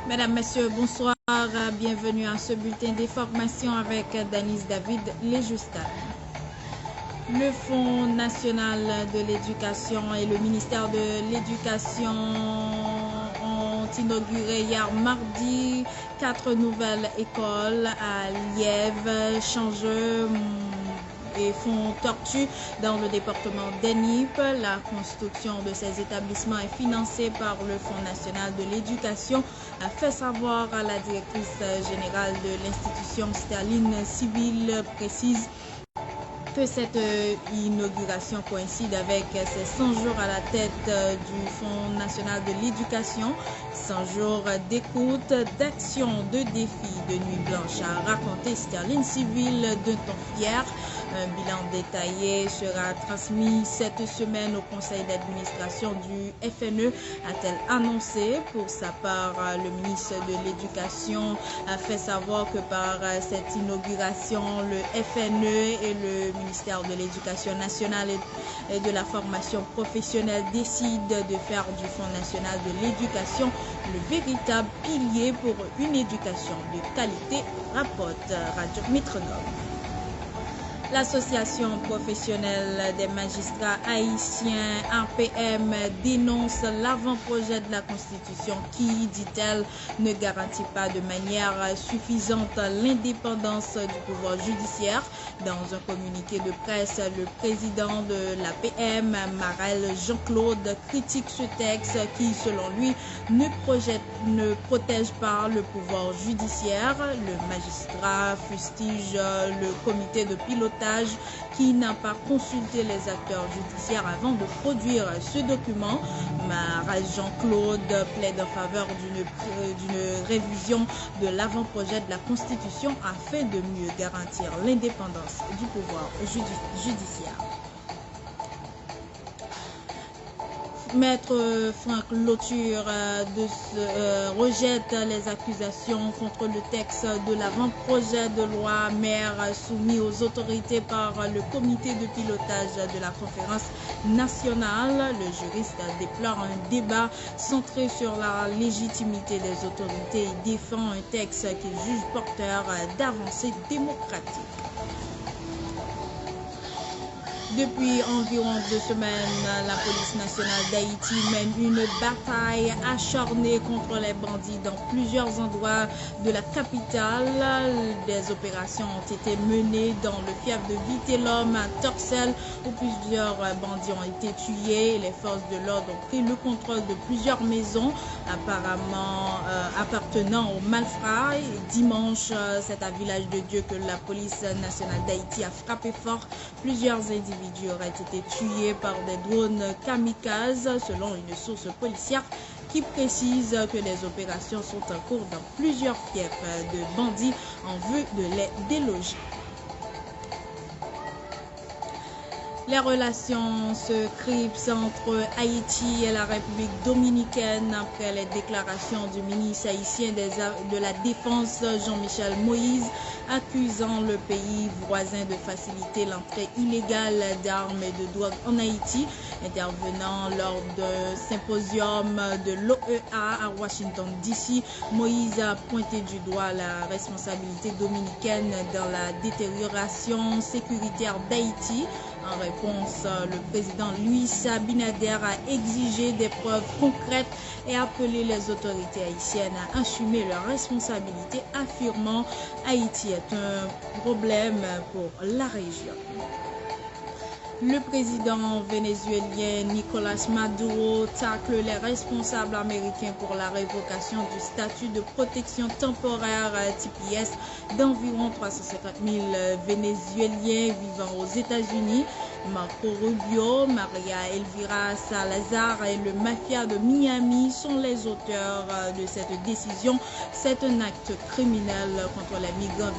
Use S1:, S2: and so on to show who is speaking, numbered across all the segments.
S1: Mesdames, Messieurs, bonsoir. Bienvenue à ce bulletin d'information avec Danis David Lejustal. Le Fonds national de l'éducation et le ministère de l'Éducation ont inauguré hier mardi 4 nouvelles écoles à Lièvre, Changeux et Font-Tortue dans le département d'Enip. La construction de ces établissements est financée par le Fonds national de l'éducation, a fait savoir à la directrice générale de l'institution Sterling Civil, précise que cette inauguration coïncide avec ses 100 jours à la tête du Fonds national de l'éducation, 100 jours d'écoute, d'action, de défis, de nuit blanche, a raconté Sterling Civil d'un ton fier. Un bilan détaillé sera transmis cette semaine au conseil d'administration du FNE, a-t-elle annoncé. Pour sa part, le ministre de l'Éducation a fait savoir que par cette inauguration, le FNE et le ministère de l'Éducation nationale et de la formation professionnelle décident de faire du Fonds national de l'éducation le véritable pilier pour une éducation de qualité, rapporte Radio Métronome. L'association professionnelle des magistrats haïtiens APM dénonce l'avant-projet de la Constitution qui, dit-elle, ne garantit pas de manière suffisante l'indépendance du pouvoir judiciaire. Dans un communiqué de presse, le président de l'APM, Marel Jean-Claude, critique ce texte qui, selon lui, ne protège pas le pouvoir judiciaire. Le magistrat fustige le comité de pilotage qui n'a pas consulté les acteurs judiciaires avant de produire ce document. Marel Jean-Claude plaide en faveur d'une révision de l'avant-projet de la Constitution afin de mieux garantir l'indépendance du pouvoir judiciaire. Maître Franck Loture rejette les accusations contre le texte de l'avant-projet de loi mère soumis aux autorités par le comité de pilotage de la conférence nationale. Le juriste déplore un débat centré sur la légitimité des autorités et défend un texte qu'il juge porteur d'avancées démocratiques. Depuis environ 2 semaines, la police nationale d'Haïti mène une bataille acharnée contre les bandits dans plusieurs endroits de la capitale. Des opérations ont été menées dans le fief de Vitellum à Torcel où plusieurs bandits ont été tués. Les forces de l'ordre ont pris le contrôle de plusieurs maisons apparemment appartenant aux malfrats. Dimanche, c'est à Village de Dieu que la police nationale d'Haïti a frappé fort. Plusieurs individus auraient été tués par des drones kamikazes, selon une source policière qui précise que les opérations sont en cours dans plusieurs fiefs de bandits en vue de les déloger. Les relations se crispent entre Haïti et la République dominicaine après les déclarations du ministre haïtien de la Défense Jean-Michel Moïse accusant le pays voisin de faciliter l'entrée illégale d'armes et de drogue en Haïti. Intervenant lors d'un symposium de l'OEA à Washington DC, Moïse a pointé du doigt la responsabilité dominicaine dans la détérioration sécuritaire d'Haïti. En réponse, le président Luis Abinader a exigé des preuves concrètes et appelé les autorités haïtiennes à assumer leurs responsabilités, affirmant Haïti est un problème pour la région. Le président vénézuélien Nicolás Maduro tacle les responsables américains pour la révocation du statut de protection temporaire TPS d'environ 350 000 Vénézuéliens vivant aux États-Unis. Marco Rubio, Maria Elvira Salazar et le mafia de Miami sont les auteurs de cette décision. C'est un acte criminel contre les migrants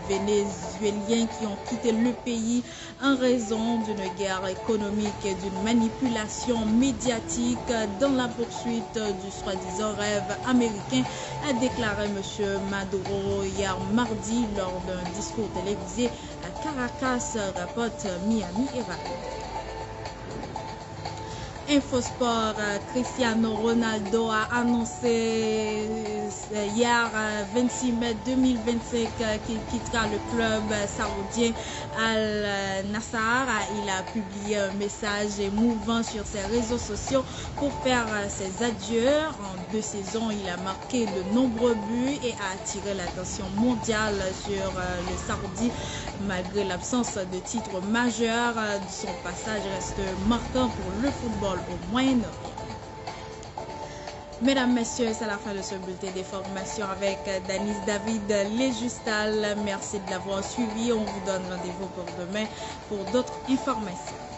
S1: vénézuéliens qui ont quitté le pays en raison d'une guerre économique et d'une manipulation médiatique dans la poursuite du soi-disant rêve américain, a déclaré M. Maduro hier mardi lors d'un discours télévisé à Caracas, rapporte Miami Herald. Infosport, Cristiano Ronaldo a annoncé hier 26 mai 2025 qu'il quittera le club saoudien Al-Nassr. Il a publié un message émouvant sur ses réseaux sociaux pour faire ses adieux. En 2 saisons, il a marqué de nombreux buts et a attiré l'attention mondiale sur le Saoudi. Malgré l'absence de titres majeurs, son passage reste marquant pour le football au Moyen-Orient. Mesdames, Messieurs, c'est la fin de ce bulletin d'information avec Danis David Lejustal. Merci de l'avoir suivi. On vous donne rendez-vous pour demain pour d'autres informations.